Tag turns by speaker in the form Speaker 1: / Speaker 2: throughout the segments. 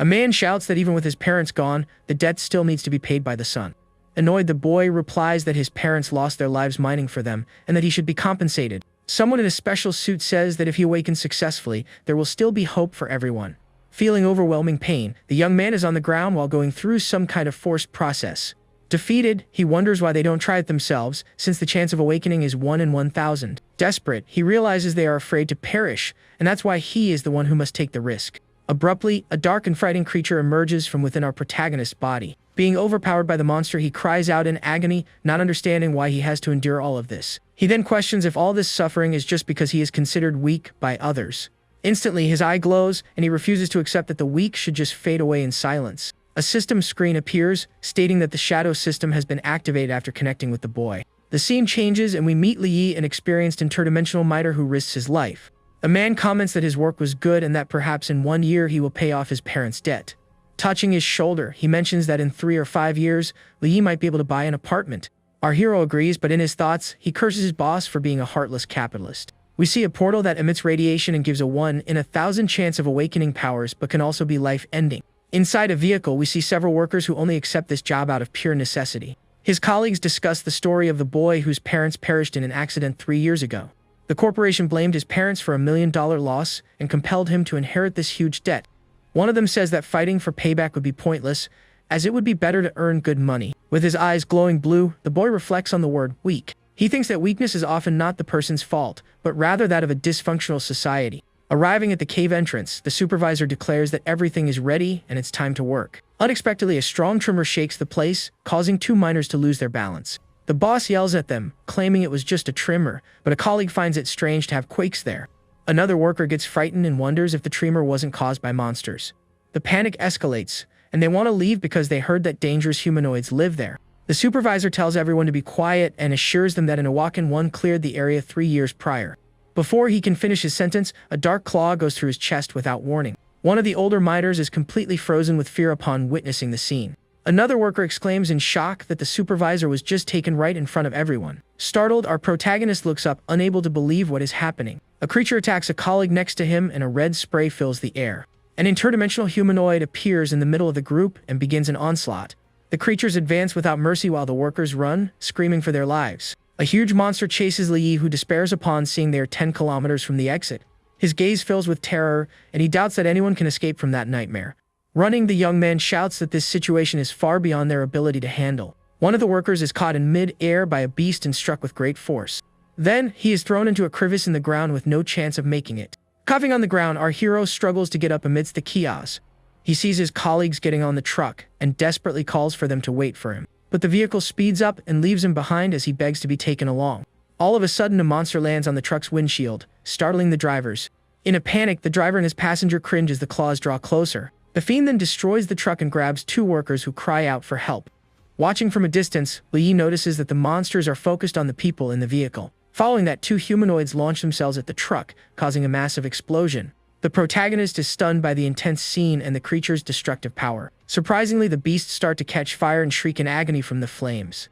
Speaker 1: A man shouts that even with his parents gone, the debt still needs to be paid by the son. Annoyed, the boy replies that his parents lost their lives mining for them and that he should be compensated. Someone in a special suit says that if he awakens successfully, there will still be hope for everyone. Feeling overwhelming pain, the young man is on the ground while going through some kind of forced process. Defeated, he wonders why they don't try it themselves, since the chance of awakening is 1 in 1,000. Desperate, he realizes they are afraid to perish, and that's why he is the one who must take the risk. Abruptly, a dark and frightening creature emerges from within our protagonist's body. Being overpowered by the monster, he cries out in agony, not understanding why he has to endure all of this. He then questions if all this suffering is just because he is considered weak by others. Instantly, his eye glows, and he refuses to accept that the weak should just fade away in silence. A system screen appears, stating that the shadow system has been activated after connecting with the boy. The scene changes, and we meet Li, an experienced interdimensional miner who risks his life. A man comments that his work was good and that perhaps in 1 year he will pay off his parents' debt. Touching his shoulder, he mentions that in 3 or 5 years, Li might be able to buy an apartment. Our hero agrees, but in his thoughts, he curses his boss for being a heartless capitalist. We see a portal that emits radiation and gives a 1 in 1,000 chance of awakening powers, but can also be life-ending. Inside a vehicle, we see several workers who only accept this job out of pure necessity. His colleagues discuss the story of the boy whose parents perished in an accident 3 years ago. The corporation blamed his parents for $1 million loss and compelled him to inherit this huge debt. One of them says that fighting for payback would be pointless, as it would be better to earn good money. With his eyes glowing blue, the boy reflects on the word weak. He thinks that weakness is often not the person's fault, but rather that of a dysfunctional society. Arriving at the cave entrance, the supervisor declares that everything is ready and it's time to work. Unexpectedly, a strong tremor shakes the place, causing 2 miners to lose their balance. The boss yells at them, claiming it was just a tremor, but a colleague finds it strange to have quakes there. Another worker gets frightened and wonders if the tremor wasn't caused by monsters. The panic escalates, and they want to leave because they heard that dangerous humanoids live there. The supervisor tells everyone to be quiet and assures them that an Awakens 1 cleared the area 3 years prior. Before he can finish his sentence, a dark claw goes through his chest without warning. One of the older miners is completely frozen with fear upon witnessing the scene. Another worker exclaims in shock that the supervisor was just taken right in front of everyone. Startled, our protagonist looks up, unable to believe what is happening. A creature attacks a colleague next to him and a red spray fills the air. An interdimensional humanoid appears in the middle of the group and begins an onslaught. The creatures advance without mercy while the workers run, screaming for their lives. A huge monster chases Li, who despairs upon seeing they are 10 kilometers from the exit. His gaze fills with terror, and he doubts that anyone can escape from that nightmare. Running, the young man shouts that this situation is far beyond their ability to handle. One of the workers is caught in mid-air by a beast and struck with great force. Then, he is thrown into a crevice in the ground with no chance of making it. Coughing on the ground, our hero struggles to get up amidst the chaos. He sees his colleagues getting on the truck and desperately calls for them to wait for him. But the vehicle speeds up and leaves him behind as he begs to be taken along. All of a sudden, a monster lands on the truck's windshield, startling the drivers. In a panic, the driver and his passenger cringe as the claws draw closer. The fiend then destroys the truck and grabs 2 workers who cry out for help. Watching from a distance, Li notices that the monsters are focused on the people in the vehicle. Following that, 2 humanoids launch themselves at the truck, causing a massive explosion. The protagonist is stunned by the intense scene and the creature's destructive power. Surprisingly, the beasts start to catch fire and shriek in agony from the flames.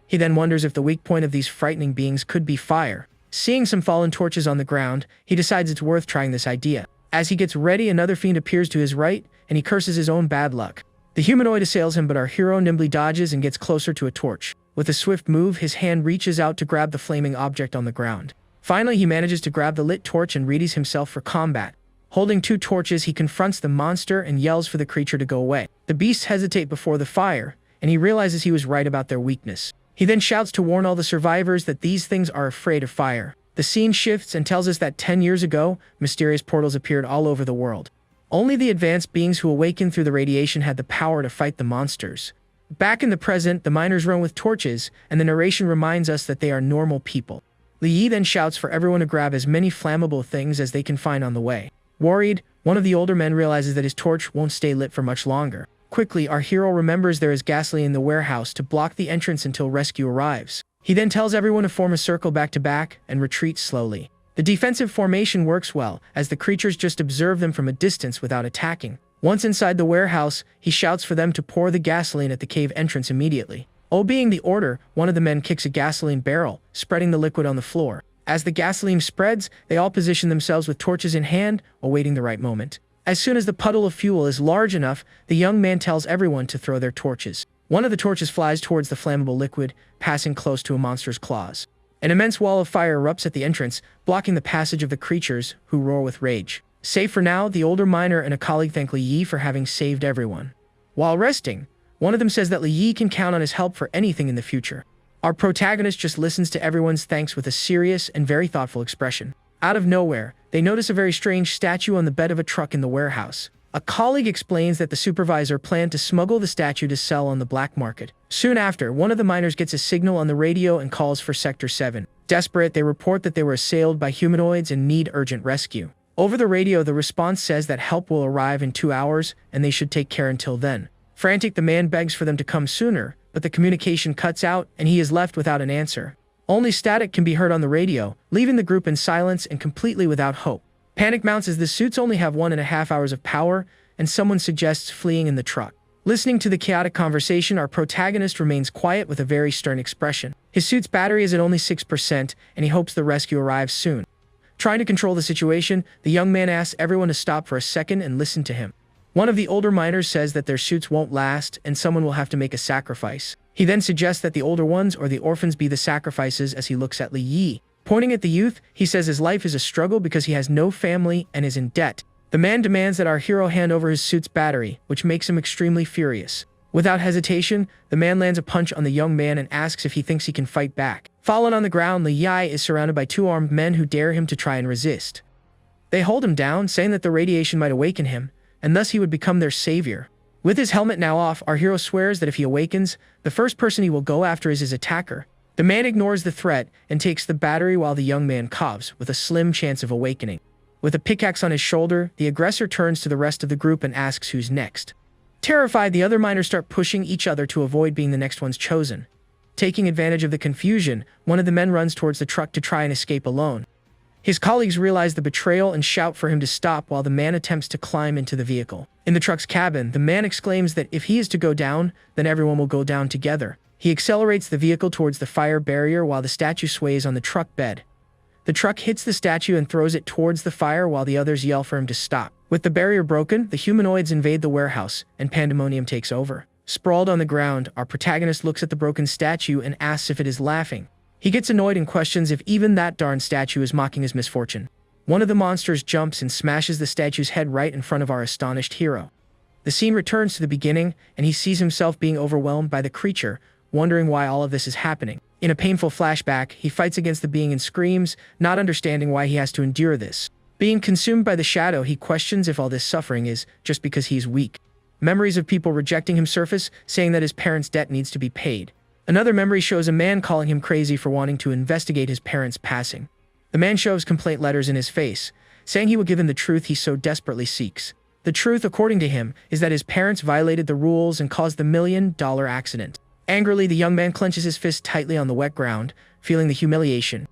Speaker 1: He then wonders if the weak point of these frightening beings could be fire. Seeing some fallen torches on the ground, he decides it's worth trying this idea. As he gets ready, another fiend appears to his right, and he curses his own bad luck. The humanoid assails him, but our hero nimbly dodges and gets closer to a torch. With a swift move, his hand reaches out to grab the flaming object on the ground. Finally, he manages to grab the lit torch and readies himself for combat. Holding 2 torches, he confronts the monster and yells for the creature to go away. The beasts hesitate before the fire, and he realizes he was right about their weakness. He then shouts to warn all the survivors that these things are afraid of fire. The scene shifts and tells us that 10 years ago, mysterious portals appeared all over the world. Only the advanced beings who awakened through the radiation had the power to fight the monsters. Back in the present, the miners run with torches, and the narration reminds us that they are normal people. Li then shouts for everyone to grab as many flammable things as they can find on the way. Worried, one of the older men realizes that his torch won't stay lit for much longer. Quickly, our hero remembers there is gasoline in the warehouse to block the entrance until rescue arrives. He then tells everyone to form a circle back to back and retreat slowly. The defensive formation works well, as the creatures just observe them from a distance without attacking. Once inside the warehouse, he shouts for them to pour the gasoline at the cave entrance immediately. Obeying the order, one of the men kicks a gasoline barrel, spreading the liquid on the floor. As the gasoline spreads, they all position themselves with torches in hand, awaiting the right moment. As soon as the puddle of fuel is large enough, the young man tells everyone to throw their torches. One of the torches flies towards the flammable liquid, passing close to a monster's claws. An immense wall of fire erupts at the entrance, blocking the passage of the creatures, who roar with rage. Safe for now, the older miner and a colleague thank Li Yi for having saved everyone. While resting, one of them says that Li Yi can count on his help for anything in the future. Our protagonist just listens to everyone's thanks with a serious and very thoughtful expression. Out of nowhere, they notice a very strange statue on the bed of a truck in the warehouse. A colleague explains that the supervisor planned to smuggle the statue to sell on the black market. Soon after, one of the miners gets a signal on the radio and calls for Sector 7. Desperate, they report that they were assailed by humanoids and need urgent rescue. Over the radio, the response says that help will arrive in 2 hours and they should take care until then. Frantic, the man begs for them to come sooner, but the communication cuts out and he is left without an answer. Only static can be heard on the radio, leaving the group in silence and completely without hope. Panic mounts as the suits only have 1.5 hours of power, and someone suggests fleeing in the truck. Listening to the chaotic conversation, our protagonist remains quiet with a very stern expression. His suit's battery is at only 6%, and he hopes the rescue arrives soon. Trying to control the situation, the young man asks everyone to stop for a second and listen to him. One of the older miners says that their suits won't last, and someone will have to make a sacrifice. He then suggests that the older ones or the orphans be the sacrifices as he looks at Li Yi. Pointing at the youth, he says his life is a struggle because he has no family and is in debt. The man demands that our hero hand over his suit's battery, which makes him extremely furious. Without hesitation, the man lands a punch on the young man and asks if he thinks he can fight back. Fallen on the ground, Li Yi is surrounded by 2 armed men who dare him to try and resist. They hold him down, saying that the radiation might awaken him, and thus he would become their savior. With his helmet now off, our hero swears that if he awakens, the first person he will go after is his attacker. The man ignores the threat and takes the battery while the young man coughs, with a slim chance of awakening. With a pickaxe on his shoulder, the aggressor turns to the rest of the group and asks who's next. Terrified, the other miners start pushing each other to avoid being the next ones chosen. Taking advantage of the confusion, one of the men runs towards the truck to try and escape alone. His colleagues realize the betrayal and shout for him to stop while the man attempts to climb into the vehicle. In the truck's cabin, the man exclaims that if he is to go down, then everyone will go down together. He accelerates the vehicle towards the fire barrier while the statue sways on the truck bed. The truck hits the statue and throws it towards the fire while the others yell for him to stop. With the barrier broken, the humanoids invade the warehouse, and pandemonium takes over. Sprawled on the ground, our protagonist looks at the broken statue and asks if it is laughing. He gets annoyed and questions if even that darn statue is mocking his misfortune. One of the monsters jumps and smashes the statue's head right in front of our astonished hero. The scene returns to the beginning, and he sees himself being overwhelmed by the creature, wondering why all of this is happening. In a painful flashback, he fights against the being and screams, not understanding why he has to endure this. Being consumed by the shadow, he questions if all this suffering is just because he's weak. Memories of people rejecting him surface, saying that his parents' debt needs to be paid. Another memory shows a man calling him crazy for wanting to investigate his parents' passing. The man shoves complaint letters in his face, saying he will give him the truth he so desperately seeks. The truth, according to him, is that his parents violated the rules and caused the $1 million accident. Angrily, the young man clenches his fist tightly on the wet ground, feeling the humiliation.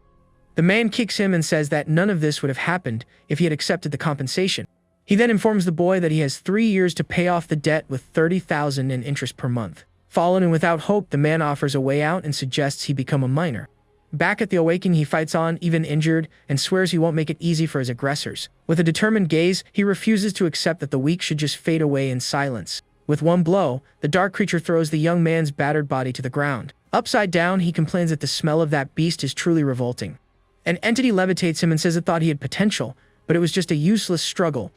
Speaker 1: The man kicks him and says that none of this would have happened if he had accepted the compensation. He then informs the boy that he has 3 years to pay off the debt with $30,000 in interest per month. Fallen and without hope, the man offers a way out and suggests he become a miner. Back at the Awakening, he fights on, even injured, and swears he won't make it easy for his aggressors. With a determined gaze, he refuses to accept that the weak should just fade away in silence. With one blow, the dark creature throws the young man's battered body to the ground. Upside down, he complains that the smell of that beast is truly revolting. An entity levitates him and says it thought he had potential, but it was just a useless struggle.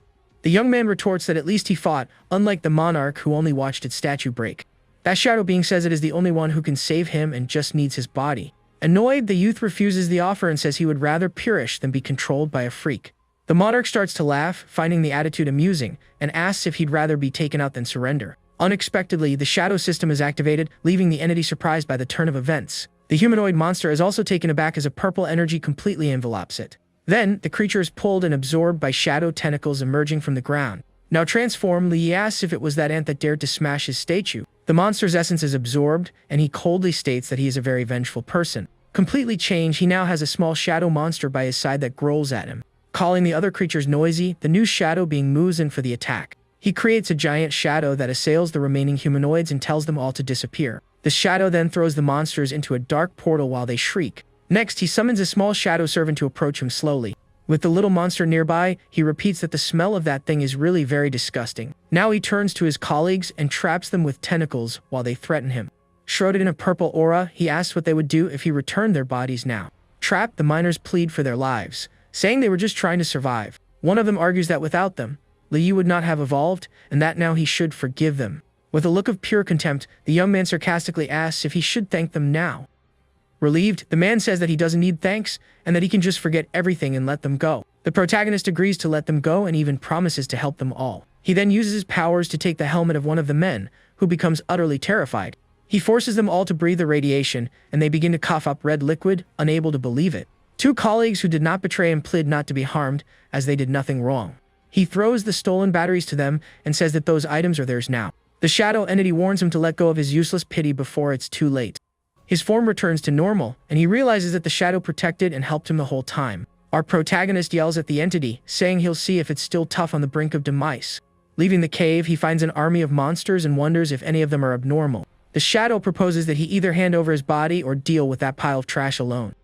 Speaker 1: The young man retorts that at least he fought, unlike the monarch who only watched its statue break. That shadow being says it is the only one who can save him and just needs his body. Annoyed, the youth refuses the offer and says he would rather perish than be controlled by a freak. The monarch starts to laugh, finding the attitude amusing, and asks if he'd rather be taken out than surrender. Unexpectedly, the shadow system is activated, leaving the entity surprised by the turn of events. The humanoid monster is also taken aback as a purple energy completely envelopes it. Then, the creature is pulled and absorbed by shadow tentacles emerging from the ground. Now transformed, Li asks if it was that ant that dared to smash his statue. The monster's essence is absorbed, and he coldly states that he is a very vengeful person. Completely changed, he now has a small shadow monster by his side that growls at him. Calling the other creatures noisy, the new shadow being moves in for the attack. He creates a giant shadow that assails the remaining humanoids and tells them all to disappear. The shadow then throws the monsters into a dark portal while they shriek. Next, he summons a small shadow servant to approach him slowly. With the little monster nearby, he repeats that the smell of that thing is really very disgusting. Now he turns to his colleagues and traps them with tentacles while they threaten him. Shrouded in a purple aura, he asks what they would do if he returned their bodies now. Trapped, the miners plead for their lives, saying they were just trying to survive. One of them argues that without them, Liu would not have evolved, and that now he should forgive them. With a look of pure contempt, the young man sarcastically asks if he should thank them now. Relieved, the man says that he doesn't need thanks, and that he can just forget everything and let them go. The protagonist agrees to let them go and even promises to help them all. He then uses his powers to take the helmet of one of the men, who becomes utterly terrified. He forces them all to breathe the radiation, and they begin to cough up red liquid, unable to believe it. Two colleagues who did not betray him plead not to be harmed, as they did nothing wrong. He throws the stolen batteries to them and says that those items are theirs now. The shadow entity warns him to let go of his useless pity before it's too late. His form returns to normal, and he realizes that the shadow protected and helped him the whole time. Our protagonist yells at the entity, saying he'll see if it's still tough on the brink of demise. Leaving the cave, he finds an army of monsters and wonders if any of them are abnormal. The shadow proposes that he either hand over his body or deal with that pile of trash alone.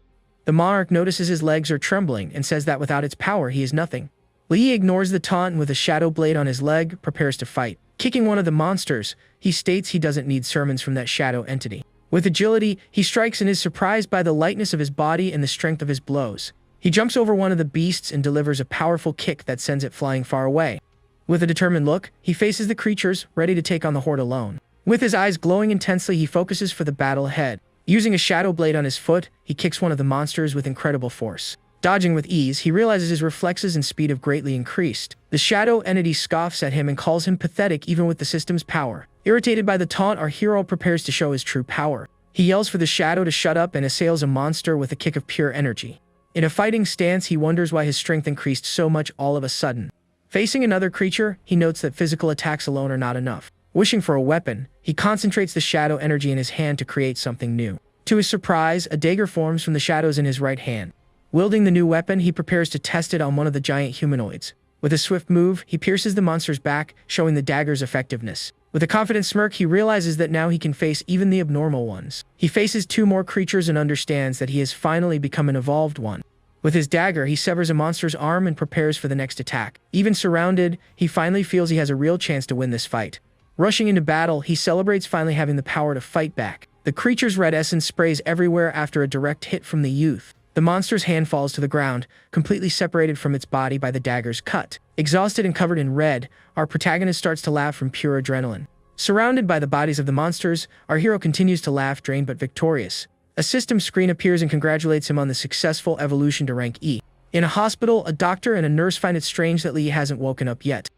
Speaker 1: The monarch notices his legs are trembling and says that without its power he is nothing. Li ignores the taunt and with a shadow blade on his leg, prepares to fight. Kicking one of the monsters, he states he doesn't need sermons from that shadow entity. With agility, he strikes and is surprised by the lightness of his body and the strength of his blows. He jumps over one of the beasts and delivers a powerful kick that sends it flying far away. With a determined look, he faces the creatures, ready to take on the horde alone. With his eyes glowing intensely, he focuses for the battle ahead. Using a shadow blade on his foot, he kicks one of the monsters with incredible force. Dodging with ease, he realizes his reflexes and speed have greatly increased. The shadow entity scoffs at him and calls him pathetic even with the system's power. Irritated by the taunt, our hero prepares to show his true power. He yells for the shadow to shut up and assails a monster with a kick of pure energy. In a fighting stance, he wonders why his strength increased so much all of a sudden. Facing another creature, he notes that physical attacks alone are not enough. Wishing for a weapon, he concentrates the shadow energy in his hand to create something new. To his surprise, a dagger forms from the shadows in his right hand. Wielding the new weapon, he prepares to test it on one of the giant humanoids. With a swift move, he pierces the monster's back, showing the dagger's effectiveness. With a confident smirk, he realizes that now he can face even the abnormal ones. He faces two more creatures and understands that he has finally become an evolved one. With his dagger, he severs a monster's arm and prepares for the next attack. Even surrounded, he finally feels he has a real chance to win this fight. Rushing into battle, he celebrates finally having the power to fight back. The creature's red essence sprays everywhere after a direct hit from the youth. The monster's hand falls to the ground, completely separated from its body by the dagger's cut. Exhausted and covered in red, our protagonist starts to laugh from pure adrenaline. Surrounded by the bodies of the monsters, our hero continues to laugh, drained but victorious. A system screen appears and congratulates him on the successful evolution to rank E. In a hospital, a doctor and a nurse find it strange that Lee hasn't woken up yet.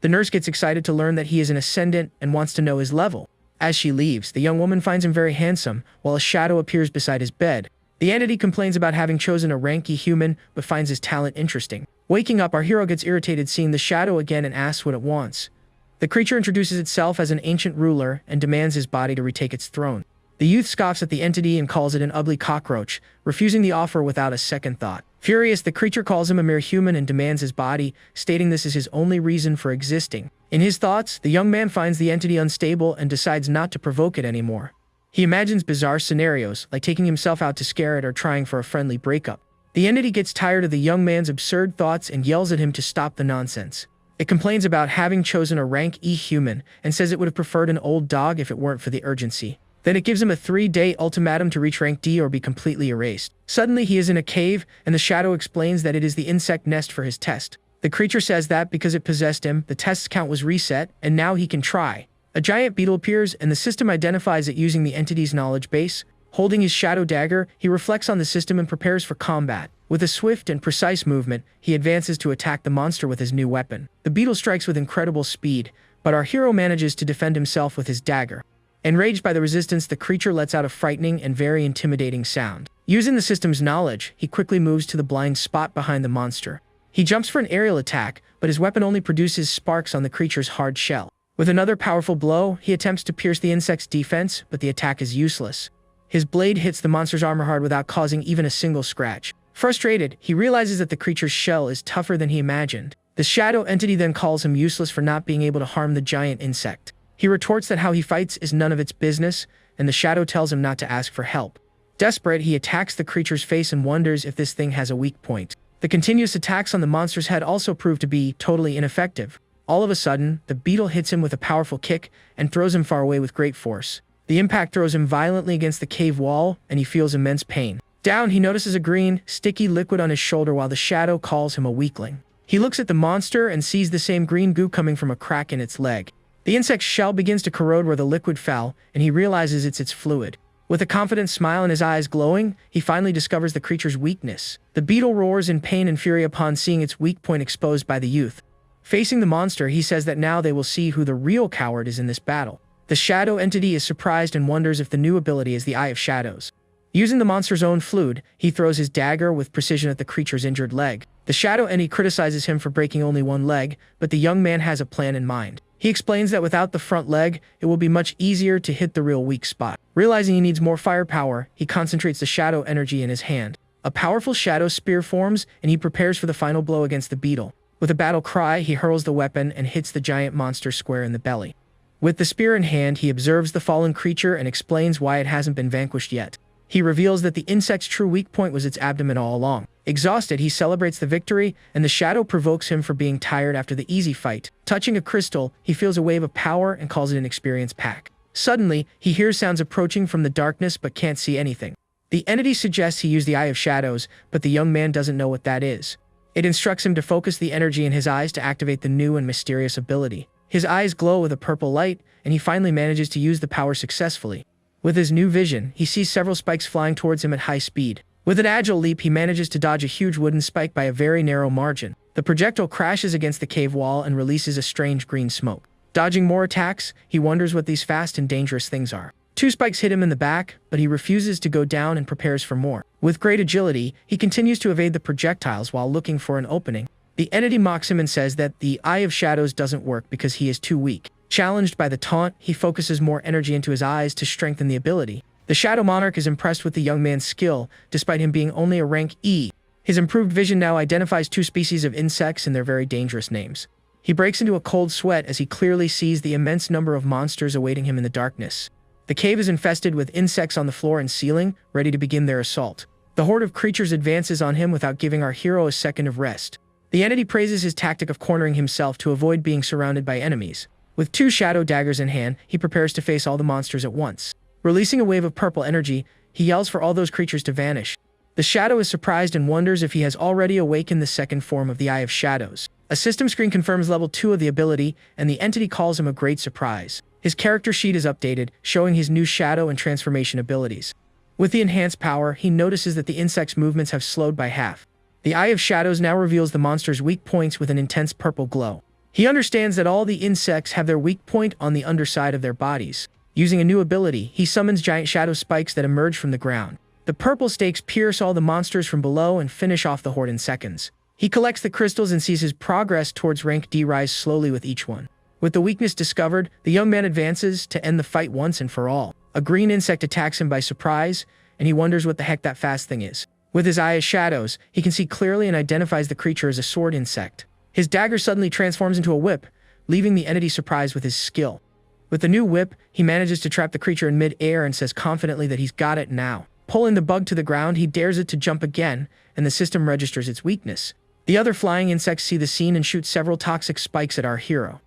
Speaker 1: The nurse gets excited to learn that he is an ascendant and wants to know his level. As she leaves, the young woman finds him very handsome, while a shadow appears beside his bed. The entity complains about having chosen a rank E human, but finds his talent interesting. Waking up, our hero gets irritated seeing the shadow again and asks what it wants. The creature introduces itself as an ancient ruler and demands his body to retake its throne. The youth scoffs at the entity and calls it an ugly cockroach, refusing the offer without a second thought. Furious, the creature calls him a mere human and demands his body, stating this is his only reason for existing. In his thoughts, the young man finds the entity unstable and decides not to provoke it anymore. He imagines bizarre scenarios, like taking himself out to scare it or trying for a friendly breakup. The entity gets tired of the young man's absurd thoughts and yells at him to stop the nonsense. It complains about having chosen a rank E human and says it would have preferred an old dog if it weren't for the urgency. Then it gives him a 3-day ultimatum to reach rank D or be completely erased. Suddenly, he is in a cave, and the shadow explains that it is the insect nest for his test. The creature says that because it possessed him, the test's count was reset, and now he can try. A giant beetle appears, and the system identifies it using the entity's knowledge base. Holding his shadow dagger, he reflects on the system and prepares for combat. With a swift and precise movement, he advances to attack the monster with his new weapon. The beetle strikes with incredible speed, but our hero manages to defend himself with his dagger. Enraged by the resistance, the creature lets out a frightening and very intimidating sound. Using the system's knowledge, he quickly moves to the blind spot behind the monster. He jumps for an aerial attack, but his weapon only produces sparks on the creature's hard shell. With another powerful blow, he attempts to pierce the insect's defense, but the attack is useless. His blade hits the monster's armor hard without causing even a single scratch. Frustrated, he realizes that the creature's shell is tougher than he imagined. The shadow entity then calls him useless for not being able to harm the giant insect. He retorts that how he fights is none of its business, and the shadow tells him not to ask for help. Desperate, he attacks the creature's face and wonders if this thing has a weak point. The continuous attacks on the monster's head also prove to be totally ineffective. All of a sudden, the beetle hits him with a powerful kick and throws him far away with great force. The impact throws him violently against the cave wall, and he feels immense pain. Down, he notices a green, sticky liquid on his shoulder while the shadow calls him a weakling. He looks at the monster and sees the same green goo coming from a crack in its leg. The insect's shell begins to corrode where the liquid fell, and he realizes it's its fluid. With a confident smile and his eyes glowing, he finally discovers the creature's weakness. The beetle roars in pain and fury upon seeing its weak point exposed by the youth. Facing the monster, he says that now they will see who the real coward is in this battle. The shadow entity is surprised and wonders if the new ability is the Eye of Shadows. Using the monster's own fluid, he throws his dagger with precision at the creature's injured leg. The shadow entity criticizes him for breaking only one leg, but the young man has a plan in mind. He explains that without the front leg, it will be much easier to hit the real weak spot. Realizing he needs more firepower, he concentrates the shadow energy in his hand. A powerful shadow spear forms, and he prepares for the final blow against the beetle. With a battle cry, he hurls the weapon and hits the giant monster square in the belly. With the spear in hand, he observes the fallen creature and explains why it hasn't been vanquished yet. He reveals that the insect's true weak point was its abdomen all along. Exhausted, he celebrates the victory, and the shadow provokes him for being tired after the easy fight. Touching a crystal, he feels a wave of power and calls it an experience pack. Suddenly, he hears sounds approaching from the darkness but can't see anything. The entity suggests he use the Eye of Shadows, but the young man doesn't know what that is. It instructs him to focus the energy in his eyes to activate the new and mysterious ability. His eyes glow with a purple light, and he finally manages to use the power successfully. With his new vision, he sees several spikes flying towards him at high speed. With an agile leap, he manages to dodge a huge wooden spike by a very narrow margin. The projectile crashes against the cave wall and releases a strange green smoke. Dodging more attacks, he wonders what these fast and dangerous things are. Two spikes hit him in the back, but he refuses to go down and prepares for more. With great agility, he continues to evade the projectiles while looking for an opening. The entity mocks him and says that the Eye of Shadows doesn't work because he is too weak. Challenged by the taunt, he focuses more energy into his eyes to strengthen the ability. The Shadow Monarch is impressed with the young man's skill, despite him being only a rank E. His improved vision now identifies two species of insects and their very dangerous names. He breaks into a cold sweat as he clearly sees the immense number of monsters awaiting him in the darkness. The cave is infested with insects on the floor and ceiling, ready to begin their assault. The horde of creatures advances on him without giving our hero a second of rest. The entity praises his tactic of cornering himself to avoid being surrounded by enemies. With two shadow daggers in hand, he prepares to face all the monsters at once. Releasing a wave of purple energy, he yells for all those creatures to vanish. The shadow is surprised and wonders if he has already awakened the second form of the Eye of Shadows. A system screen confirms level 2 of the ability, and the entity calls him a great surprise. His character sheet is updated, showing his new shadow and transformation abilities. With the enhanced power, he notices that the insect's movements have slowed by half. The Eye of Shadows now reveals the monster's weak points with an intense purple glow. He understands that all the insects have their weak point on the underside of their bodies. Using a new ability, he summons giant shadow spikes that emerge from the ground. The purple stakes pierce all the monsters from below and finish off the horde in seconds. He collects the crystals and sees his progress towards rank D rise slowly with each one. With the weakness discovered, the young man advances to end the fight once and for all. A green insect attacks him by surprise, and he wonders what the heck that fast thing is. With his Eye of Shadows, he can see clearly and identifies the creature as a sword insect. His dagger suddenly transforms into a whip, leaving the entity surprised with his skill. With the new whip, he manages to trap the creature in mid-air and says confidently that he's got it now. Pulling the bug to the ground, he dares it to jump again, and the system registers its weakness. The other flying insects see the scene and shoot several toxic spikes at our hero.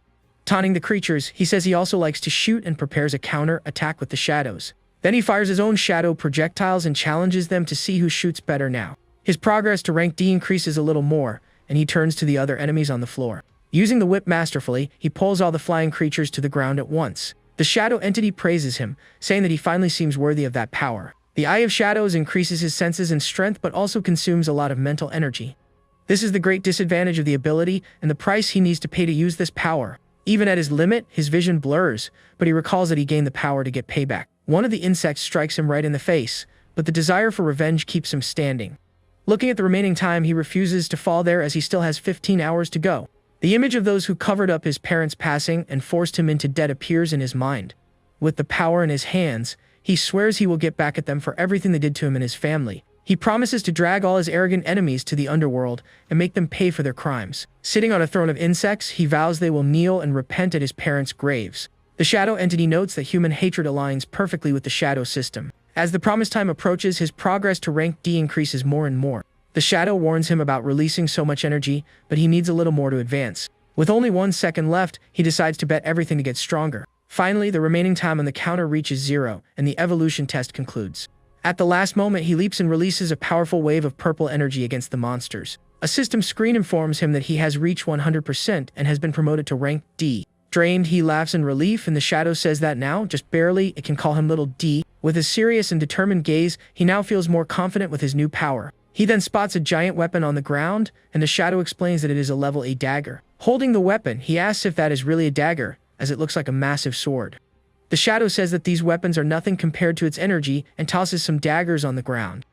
Speaker 1: Taunting the creatures, he says he also likes to shoot and prepares a counter-attack with the shadows. Then he fires his own shadow projectiles and challenges them to see who shoots better now. His progress to rank D increases a little more, and he turns to the other enemies on the floor. Using the whip masterfully, he pulls all the flying creatures to the ground at once. The shadow entity praises him, saying that he finally seems worthy of that power. The Eye of Shadows increases his senses and strength but also consumes a lot of mental energy. This is the great disadvantage of the ability and the price he needs to pay to use this power. Even at his limit, his vision blurs, but he recalls that he gained the power to get payback. One of the insects strikes him right in the face, but the desire for revenge keeps him standing. Looking at the remaining time, he refuses to fall there as he still has 15 hours to go. The image of those who covered up his parents' passing and forced him into debt appears in his mind. With the power in his hands, he swears he will get back at them for everything they did to him and his family. He promises to drag all his arrogant enemies to the underworld and make them pay for their crimes. Sitting on a throne of insects, he vows they will kneel and repent at his parents' graves. The shadow entity notes that human hatred aligns perfectly with the shadow system. As the promised time approaches, his progress to rank D increases more and more. The shadow warns him about releasing so much energy, but he needs a little more to advance. With only 1 second left, he decides to bet everything to get stronger. Finally, the remaining time on the counter reaches 0, and the evolution test concludes. At the last moment, he leaps and releases a powerful wave of purple energy against the monsters. A system screen informs him that he has reached 100% and has been promoted to rank D. Drained, he laughs in relief, and the shadow says that now, just barely, it can call him Little D. With his serious and determined gaze, he now feels more confident with his new power. He then spots a giant weapon on the ground, and the shadow explains that it is a level A dagger. Holding the weapon, he asks if that is really a dagger, as it looks like a massive sword. The shadow says that these weapons are nothing compared to its energy and tosses some daggers on the ground.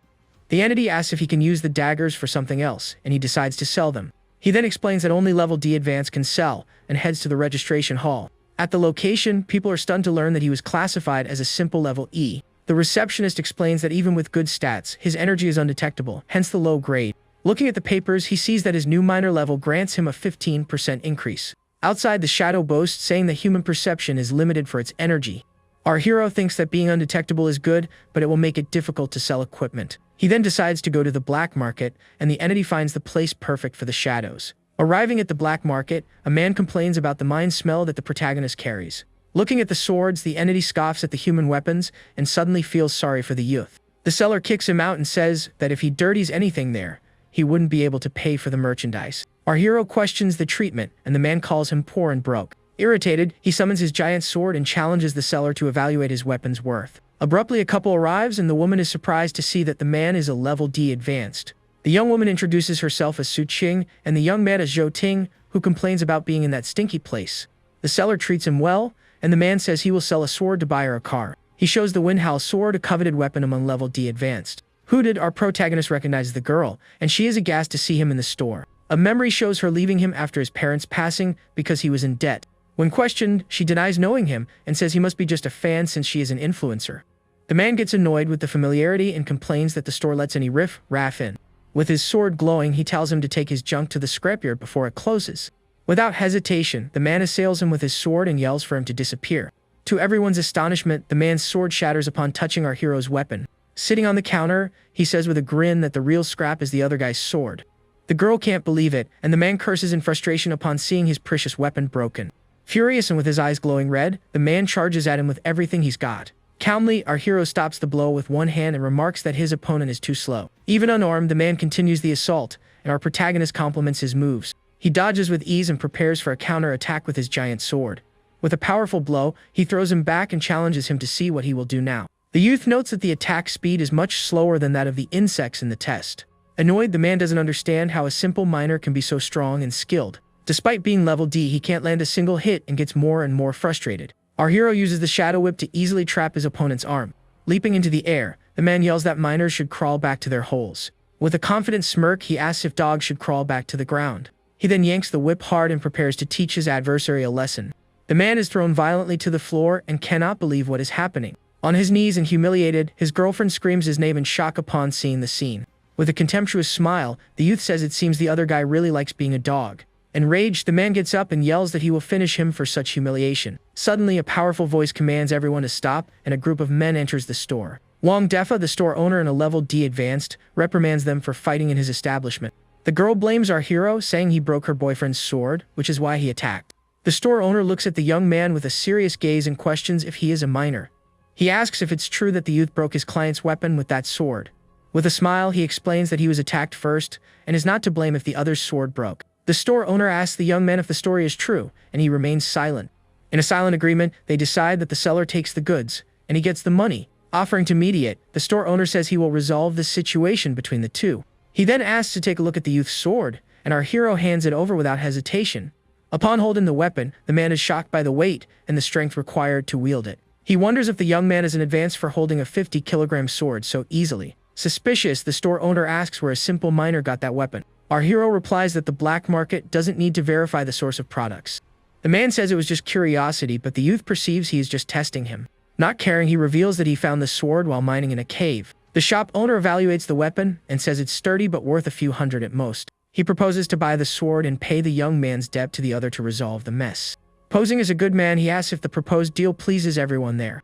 Speaker 1: The entity asks if he can use the daggers for something else, and he decides to sell them. He then explains that only level D advanced can sell, and heads to the registration hall. At the location, people are stunned to learn that he was classified as a simple level E. The receptionist explains that even with good stats, his energy is undetectable, hence the low grade. Looking at the papers, he sees that his new minor level grants him a 15% increase. Outside, the shadow boasts, saying that human perception is limited for its energy. Our hero thinks that being undetectable is good, but it will make it difficult to sell equipment. He then decides to go to the black market, and the entity finds the place perfect for the shadows. Arriving at the black market, a man complains about the mine smell that the protagonist carries. Looking at the swords, the entity scoffs at the human weapons and suddenly feels sorry for the youth. The seller kicks him out and says that if he dirties anything there, he wouldn't be able to pay for the merchandise. Our hero questions the treatment, and the man calls him poor and broke. Irritated, he summons his giant sword and challenges the seller to evaluate his weapon's worth. Abruptly, a couple arrives, and the woman is surprised to see that the man is a level D advanced. The young woman introduces herself as Su Qing, and the young man as Zhou Ting, who complains about being in that stinky place. The seller treats him well, and the man says he will sell a sword to buy her a car. He shows the Winhao sword, a coveted weapon among level D advanced. Hooted, our protagonist recognizes the girl, and she is aghast to see him in the store. A memory shows her leaving him after his parents' passing because he was in debt. When questioned, she denies knowing him and says he must be just a fan since she is an influencer. The man gets annoyed with the familiarity and complains that the store lets any riff-raff in. With his sword glowing, he tells him to take his junk to the scrapyard before it closes. Without hesitation, the man assails him with his sword and yells for him to disappear. To everyone's astonishment, the man's sword shatters upon touching our hero's weapon. Sitting on the counter, he says with a grin that the real scrap is the other guy's sword. The girl can't believe it, and the man curses in frustration upon seeing his precious weapon broken. Furious and with his eyes glowing red, the man charges at him with everything he's got. Calmly, our hero stops the blow with one hand and remarks that his opponent is too slow. Even unarmed, the man continues the assault, and our protagonist compliments his moves. He dodges with ease and prepares for a counter-attack with his giant sword. With a powerful blow, he throws him back and challenges him to see what he will do now. The youth notes that the attack speed is much slower than that of the insects in the test. Annoyed, the man doesn't understand how a simple miner can be so strong and skilled. Despite being level D, he can't land a single hit and gets more and more frustrated. Our hero uses the Shadow Whip to easily trap his opponent's arm. Leaping into the air, the man yells that miners should crawl back to their holes. With a confident smirk, he asks if dogs should crawl back to the ground. He then yanks the whip hard and prepares to teach his adversary a lesson. The man is thrown violently to the floor and cannot believe what is happening. On his knees and humiliated, his girlfriend screams his name in shock upon seeing the scene. With a contemptuous smile, the youth says it seems the other guy really likes being a dog. Enraged, the man gets up and yells that he will finish him for such humiliation. Suddenly, a powerful voice commands everyone to stop, and a group of men enters the store. Wang Defa, the store owner and a level D advanced, reprimands them for fighting in his establishment. The girl blames our hero, saying he broke her boyfriend's sword, which is why he attacked. The store owner looks at the young man with a serious gaze and questions if he is a minor. He asks if it's true that the youth broke his client's weapon with that sword. With a smile, he explains that he was attacked first, and is not to blame if the other's sword broke. The store owner asks the young man if the story is true, and he remains silent. In a silent agreement, they decide that the seller takes the goods, and he gets the money. Offering to mediate, the store owner says he will resolve this situation between the two. He then asks to take a look at the youth's sword, and our hero hands it over without hesitation. Upon holding the weapon, the man is shocked by the weight and the strength required to wield it. He wonders if the young man is in advance for holding a 50-kilogram sword so easily. Suspicious, the store owner asks where a simple miner got that weapon. Our hero replies that the black market doesn't need to verify the source of products. The man says it was just curiosity, but the youth perceives he is just testing him. Not caring, he reveals that he found the sword while mining in a cave. The shop owner evaluates the weapon and says it's sturdy but worth a few hundred at most. He proposes to buy the sword and pay the young man's debt to the other to resolve the mess. Posing as a good man, he asks if the proposed deal pleases everyone there.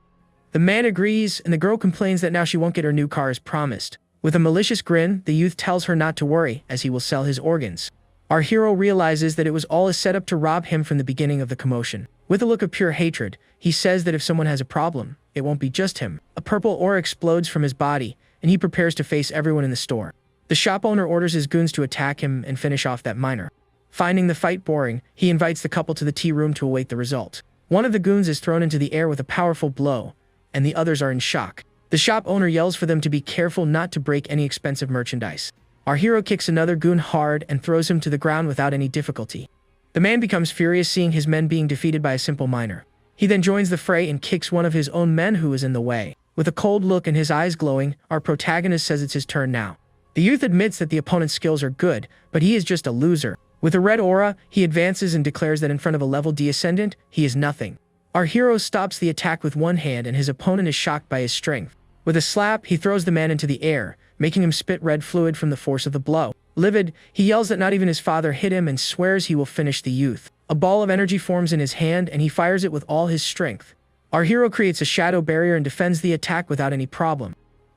Speaker 1: The man agrees, and the girl complains that now she won't get her new car as promised. With a malicious grin, the youth tells her not to worry, as he will sell his organs. Our hero realizes that it was all a setup to rob him from the beginning of the commotion. With a look of pure hatred, he says that if someone has a problem, it won't be just him. A purple aura explodes from his body, and he prepares to face everyone in the store. The shop owner orders his goons to attack him and finish off that miner. Finding the fight boring, he invites the couple to the tea room to await the result. One of the goons is thrown into the air with a powerful blow, and the others are in shock. The shop owner yells for them to be careful not to break any expensive merchandise. Our hero kicks another goon hard and throws him to the ground without any difficulty. The man becomes furious seeing his men being defeated by a simple miner. He then joins the fray and kicks one of his own men who is in the way. With a cold look and his eyes glowing, our protagonist says it's his turn now. The youth admits that the opponent's skills are good, but he is just a loser. With a red aura, he advances and declares that in front of a level D ascendant, he is nothing. Our hero stops the attack with one hand and his opponent is shocked by his strength. With a slap, he throws the man into the air, making him spit red fluid from the force of the blow. Livid, he yells that not even his father hit him and swears he will finish the youth. A ball of energy forms in his hand and he fires it with all his strength. Our hero creates a shadow barrier and defends the attack without any problem.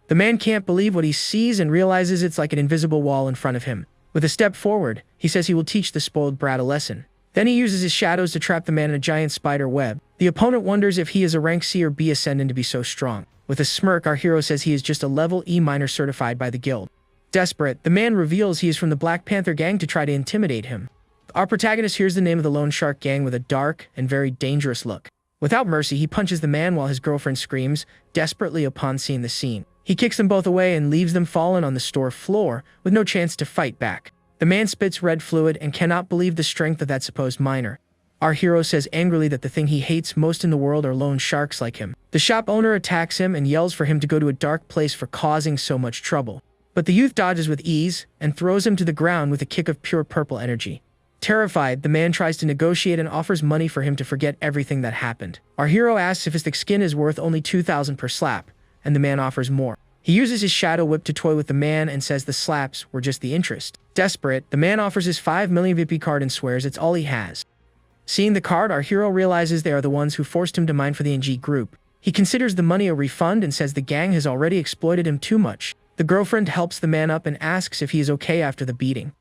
Speaker 1: The man can't believe what he sees and realizes it's like an invisible wall in front of him. With a step forward, he says he will teach the spoiled brat a lesson. Then he uses his shadows to trap the man in a giant spider web. The opponent wonders if he is a rank C or B ascendant to be so strong. With a smirk, our hero says he is just a level E miner certified by the guild. Desperate, the man reveals he is from the Black Panther gang to try to intimidate him. Our protagonist hears the name of the Lone Shark gang with a dark and very dangerous look. Without mercy, he punches the man while his girlfriend screams desperately upon seeing the scene. He kicks them both away and leaves them fallen on the store floor with no chance to fight back. The man spits red fluid and cannot believe the strength of that supposed miner. Our hero says angrily that the thing he hates most in the world are lone sharks like him. The shop owner attacks him and yells for him to go to a dark place for causing so much trouble. But the youth dodges with ease and throws him to the ground with a kick of pure purple energy. Terrified, the man tries to negotiate and offers money for him to forget everything that happened. Our hero asks if his thick skin is worth only 2,000 per slap, and the man offers more. He uses his shadow whip to toy with the man and says the slaps were just the interest. Desperate, the man offers his 5 million VIP card and swears it's all he has. Seeing the card, our hero realizes they are the ones who forced him to mine for the NG group. He considers the money a refund and says the gang has already exploited him too much. The girlfriend helps the man up and asks if he is okay after the beating.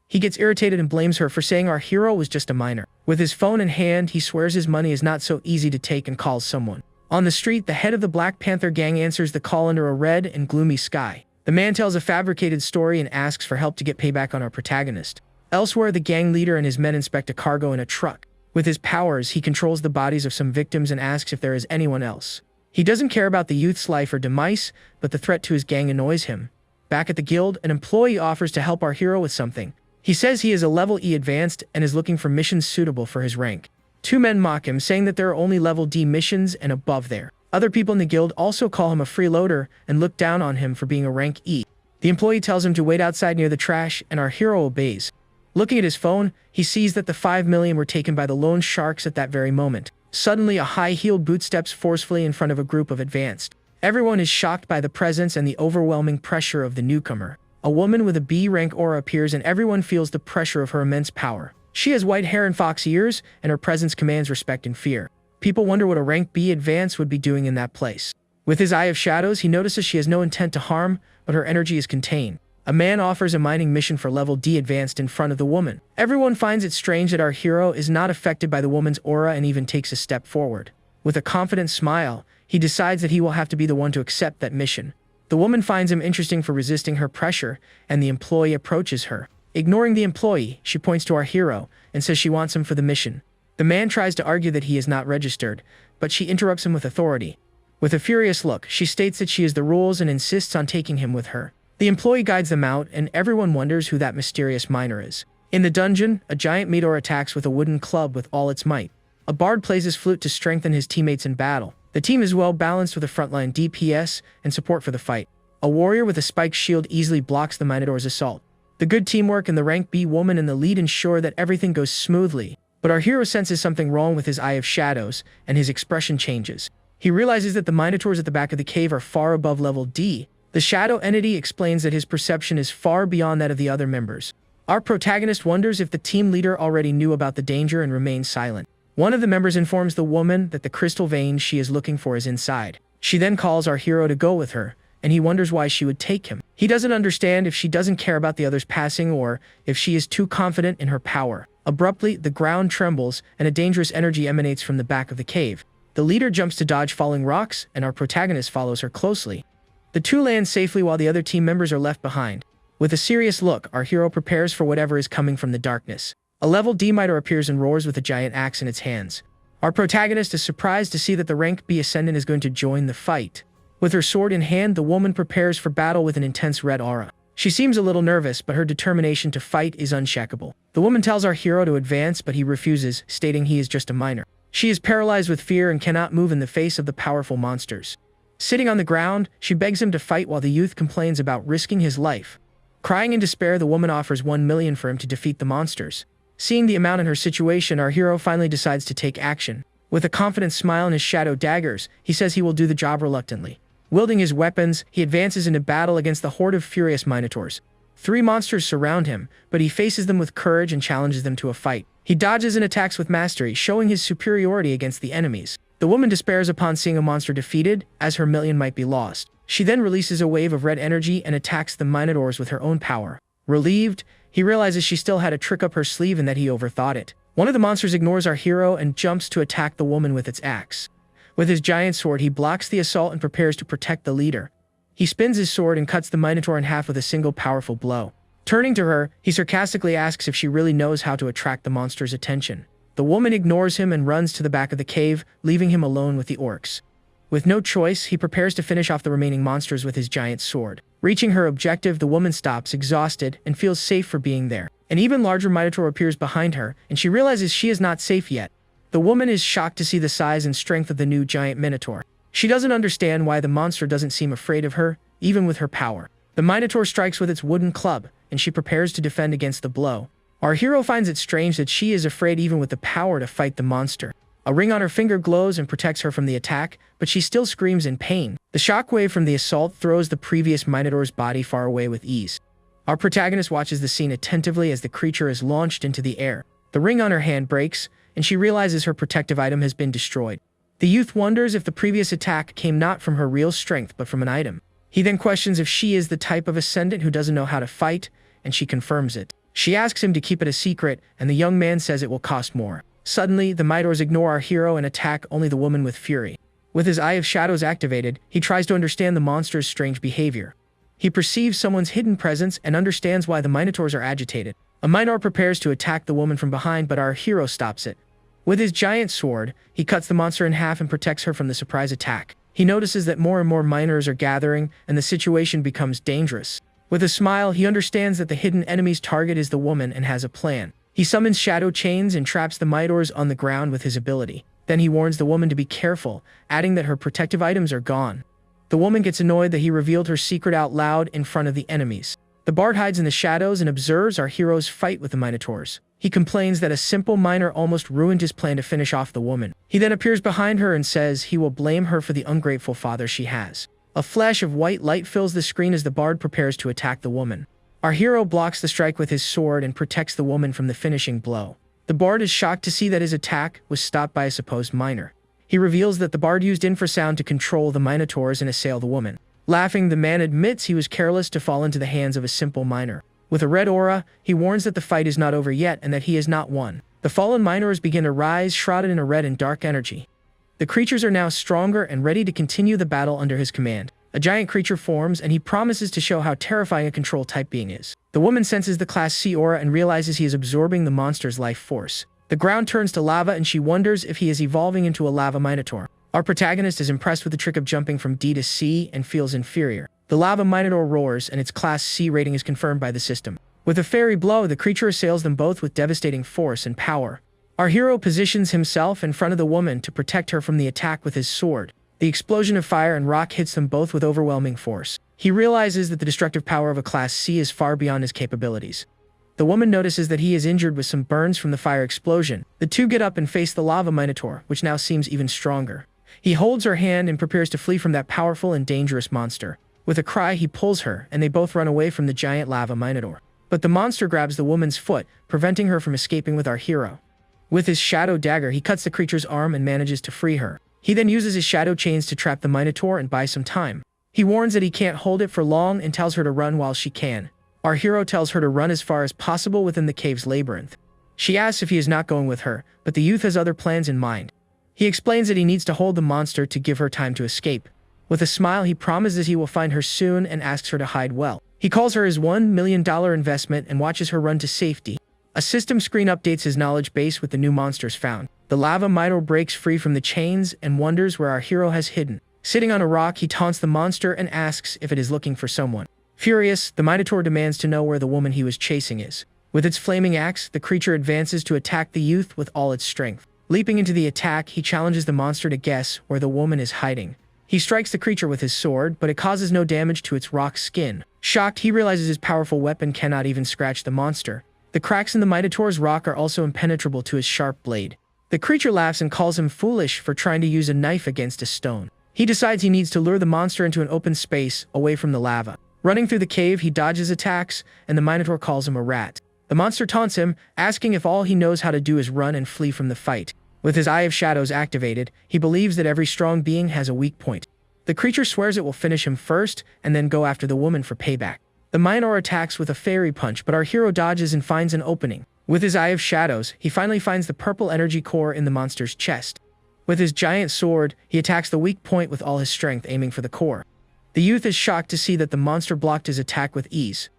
Speaker 1: He gets irritated and blames her for saying our hero was just a miner. With his phone in hand, he swears his money is not so easy to take and calls someone. On the street, the head of the Black Panther gang answers the call under a red and gloomy sky. The man tells a fabricated story and asks for help to get payback on our protagonist. Elsewhere, the gang leader and his men inspect a cargo in a truck. With his powers, he controls the bodies of some victims and asks if there is anyone else. He doesn't care about the youth's life or demise, but the threat to his gang annoys him. Back at the guild, an employee offers to help our hero with something. He says he is a level E advanced and is looking for missions suitable for his rank. Two men mock him, saying that there are only level D missions and above there. Other people in the guild also call him a freeloader and look down on him for being a rank E. The employee tells him to wait outside near the trash, and our hero obeys. Looking at his phone, he sees that the 5 million were taken by the lone sharks at that very moment. Suddenly, a high-heeled boot steps forcefully in front of a group of advanced. Everyone is shocked by the presence and the overwhelming pressure of the newcomer. A woman with a B-rank aura appears and everyone feels the pressure of her immense power. She has white hair and fox ears, and her presence commands respect and fear. People wonder what a rank B advance would be doing in that place. With his eye of shadows, he notices she has no intent to harm, but her energy is contained. A man offers a mining mission for level D advanced in front of the woman. Everyone finds it strange that our hero is not affected by the woman's aura and even takes a step forward. With a confident smile, he decides that he will have to be the one to accept that mission. The woman finds him interesting for resisting her pressure, and the employee approaches her. Ignoring the employee, she points to our hero and says she wants him for the mission. The man tries to argue that he is not registered, but she interrupts him with authority. With a furious look, she states that she is the rules and insists on taking him with her. The employee guides them out, and everyone wonders who that mysterious miner is. In the dungeon, a giant meteor attacks with a wooden club with all its might. A bard plays his flute to strengthen his teammates in battle. The team is well balanced with a frontline DPS and support for the fight. A warrior with a spiked shield easily blocks the Minotaur's assault. The good teamwork and the rank B woman in the lead ensure that everything goes smoothly. But our hero senses something wrong with his eye of shadows, and his expression changes. He realizes that the Minotaurs at the back of the cave are far above level D. The shadow entity explains that his perception is far beyond that of the other members. Our protagonist wonders if the team leader already knew about the danger and remains silent. One of the members informs the woman that the crystal vein she is looking for is inside. She then calls our hero to go with her, and he wonders why she would take him. He doesn't understand if she doesn't care about the others passing or if she is too confident in her power. Abruptly, the ground trembles and a dangerous energy emanates from the back of the cave. The leader jumps to dodge falling rocks, and our protagonist follows her closely. The two land safely while the other team members are left behind. With a serious look, our hero prepares for whatever is coming from the darkness. A level D Minotaur appears and roars with a giant axe in its hands. Our protagonist is surprised to see that the rank B Ascendant is going to join the fight. With her sword in hand, the woman prepares for battle with an intense red aura. She seems a little nervous, but her determination to fight is unshakable. The woman tells our hero to advance, but he refuses, stating he is just a minor. She is paralyzed with fear and cannot move in the face of the powerful monsters. Sitting on the ground, she begs him to fight while the youth complains about risking his life. Crying in despair, the woman offers 1 million for him to defeat the monsters. Seeing the amount in her situation, our hero finally decides to take action. With a confident smile in his shadow daggers, he says he will do the job reluctantly. Wielding his weapons, he advances into battle against the horde of furious minotaurs. 3 monsters surround him, but he faces them with courage and challenges them to a fight. He dodges and attacks with mastery, showing his superiority against the enemies. The woman despairs upon seeing a monster defeated, as her million might be lost. She then releases a wave of red energy and attacks the minotaurs with her own power. Relieved, he realizes she still had a trick up her sleeve and that he overthought it. One of the monsters ignores our hero and jumps to attack the woman with its axe. With his giant sword, he blocks the assault and prepares to protect the leader. He spins his sword and cuts the minotaur in half with a single powerful blow. Turning to her, he sarcastically asks if she really knows how to attract the monster's attention. The woman ignores him and runs to the back of the cave, leaving him alone with the orcs. With no choice, he prepares to finish off the remaining monsters with his giant sword. Reaching her objective, the woman stops, exhausted, and feels safe for being there. An even larger minotaur appears behind her, and she realizes she is not safe yet. The woman is shocked to see the size and strength of the new giant minotaur. She doesn't understand why the monster doesn't seem afraid of her, even with her power. The minotaur strikes with its wooden club, and she prepares to defend against the blow. Our hero finds it strange that she is afraid even with the power to fight the monster. A ring on her finger glows and protects her from the attack, but she still screams in pain. The shockwave from the assault throws the previous minotaur's body far away with ease. Our protagonist watches the scene attentively as the creature is launched into the air. The ring on her hand breaks, and she realizes her protective item has been destroyed. The youth wonders if the previous attack came not from her real strength but from an item. He then questions if she is the type of ascendant who doesn't know how to fight, and she confirms it. She asks him to keep it a secret, and the young man says it will cost more. Suddenly, the minotaurs ignore our hero and attack only the woman with fury. With his Eye of Shadows activated, he tries to understand the monster's strange behavior. He perceives someone's hidden presence and understands why the minotaurs are agitated. A minotaur prepares to attack the woman from behind, but our hero stops it. With his giant sword, he cuts the monster in half and protects her from the surprise attack. He notices that more and more minotaurs are gathering, and the situation becomes dangerous. With a smile, he understands that the hidden enemy's target is the woman and has a plan. He summons shadow chains and traps the minotaurs on the ground with his ability. Then he warns the woman to be careful, adding that her protective items are gone. The woman gets annoyed that he revealed her secret out loud in front of the enemies. The bard hides in the shadows and observes our hero's fight with the minotaurs. He complains that a simple miner almost ruined his plan to finish off the woman. He then appears behind her and says he will blame her for the ungrateful father she has. A flash of white light fills the screen as the bard prepares to attack the woman. Our hero blocks the strike with his sword and protects the woman from the finishing blow. The bard is shocked to see that his attack was stopped by a supposed miner. He reveals that the bard used infrasound to control the minotaurs and assail the woman. Laughing, the man admits he was careless to fall into the hands of a simple miner. With a red aura, he warns that the fight is not over yet and that he has not won. The fallen minotaurs begin to rise, shrouded in a red and dark energy. The creatures are now stronger and ready to continue the battle under his command. A giant creature forms, and he promises to show how terrifying a control-type being is. The woman senses the Class C aura and realizes he is absorbing the monster's life force. The ground turns to lava, and she wonders if he is evolving into a lava minotaur. Our protagonist is impressed with the trick of jumping from D to C and feels inferior. The lava minotaur roars, and its Class C rating is confirmed by the system. With a fairy blow, the creature assails them both with devastating force and power. Our hero positions himself in front of the woman to protect her from the attack with his sword. The explosion of fire and rock hits them both with overwhelming force. He realizes that the destructive power of a Class C is far beyond his capabilities. The woman notices that he is injured with some burns from the fire explosion. The two get up and face the lava minotaur, which now seems even stronger. He holds her hand and prepares to flee from that powerful and dangerous monster. With a cry, he pulls her, and they both run away from the giant lava minotaur. But the monster grabs the woman's foot, preventing her from escaping with our hero. With his shadow dagger, he cuts the creature's arm and manages to free her. He then uses his shadow chains to trap the minotaur and buy some time. He warns that he can't hold it for long and tells her to run while she can. Our hero tells her to run as far as possible within the cave's labyrinth. She asks if he is not going with her, but the youth has other plans in mind. He explains that he needs to hold the monster to give her time to escape. With a smile, he promises he will find her soon and asks her to hide well. He calls her his $1 million investment and watches her run to safety. A system screen updates his knowledge base with the new monsters found. The lava minotaur breaks free from the chains and wonders where our hero has hidden. Sitting on a rock, he taunts the monster and asks if it is looking for someone. Furious, the minotaur demands to know where the woman he was chasing is. With its flaming axe, the creature advances to attack the youth with all its strength. Leaping into the attack, he challenges the monster to guess where the woman is hiding. He strikes the creature with his sword, but it causes no damage to its rock skin. Shocked, he realizes his powerful weapon cannot even scratch the monster. The cracks in the minotaur's rock are also impenetrable to his sharp blade. The creature laughs and calls him foolish for trying to use a knife against a stone. He decides he needs to lure the monster into an open space away from the lava. Running through the cave, he dodges attacks, and the minotaur calls him a rat. The monster taunts him, asking if all he knows how to do is run and flee from the fight. With his Eye of Shadows activated, he believes that every strong being has a weak point. The creature swears it will finish him first and then go after the woman for payback. The minotaur attacks with a fairy punch, but our hero dodges and finds an opening. With his Eye of Shadows, he finally finds the purple energy core in the monster's chest. With his giant sword, he attacks the weak point with all his strength, aiming for the core. The youth is shocked to see that the monster blocked his attack with ease.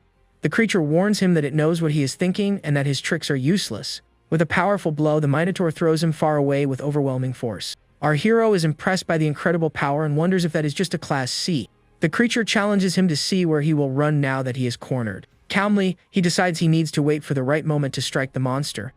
Speaker 1: The creature warns him that it knows what he is thinking and that his tricks are useless. With a powerful blow, the minotaur throws him far away with overwhelming force. Our hero is impressed by the incredible power and wonders if that is just a Class C. The creature challenges him to see where he will run now that he is cornered. Calmly, he decides he needs to wait for the right moment to strike the monster.